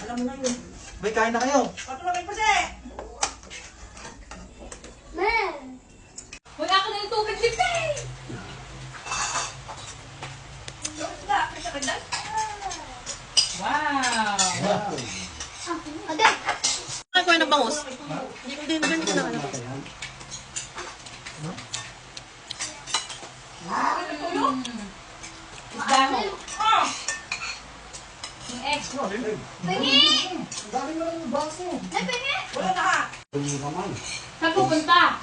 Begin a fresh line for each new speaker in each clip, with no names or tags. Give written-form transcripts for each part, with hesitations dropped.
Alam mo na yun.
Bay, kain na kayo.
Patulogin pa siya.
Man!
Wala ka na yung tubig, Lipay! Wow!
Agad!
Ano ko ng bangus? Hindi ko na alam.
Isdaho. Yung egg.
Pingi!
Ang dami mo lang yung baso.
Ay, pingi!
Wala na ha.
Saan pupunta?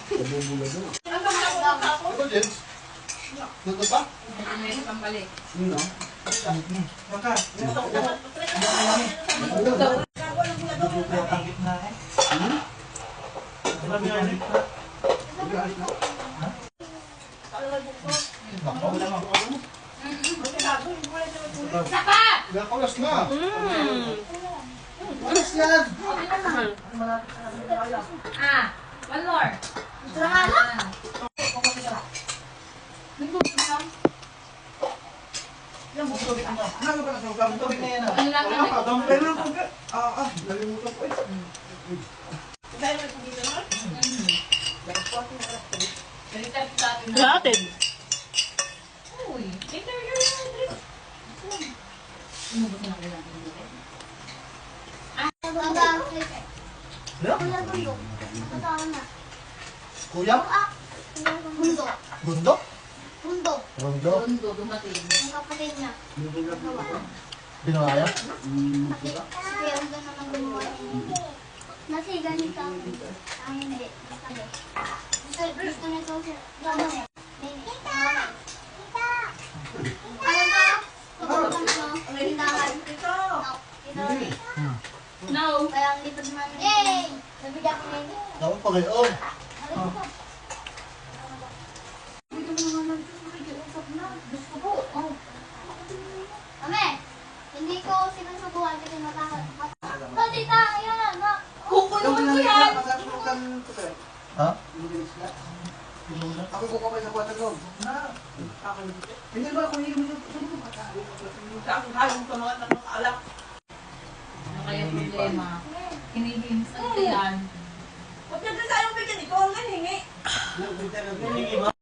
Ito, Jens. Nandun pa?
Meron pang balik.
Baka. Ang gitna eh. Sabi nga eh.
Saka!
Nakakulas na. Alas yan.
Ah, one more.
Ano ba ang tubig na yan?
Ano lang ang
Pero nalimutan ko eh.
Dahil may pagkita na.
Gratin.
Uy, later you're Umubos na ko lang.
Kuya Bundok. Kasama na.
Kuya?
Bundok.
Bundok?
Bundok.
Bundok.
Mundo, dumating.
Ang kapatid niya.
Binawaya?
Si Kuya Bundok naman gumawa. Nasi ganito. Hindi. Gusto niya ito siya. Alam ba? Ang lindahan.
Ito.
No.
Kaya ang lipad namin. Yay! Nabigyan ko ngayon.
Ako pa ngayon.
Dito mo naman nag-usap na. Gusto ko. Oh. Ame, hindi ko sinusubuhan kasi matakot. Tita, ayan na.
Kukulungan ko yan.
Ha?
Ako ko kamay sa kwata ko. Hindi ba ako hindi mo
Ang hayong ka mga alak.
Ano kaya problema? Hinihims ang tiyan.
Huwag niya din tayong bigyan ito. Ang hingi.
Hindi ba?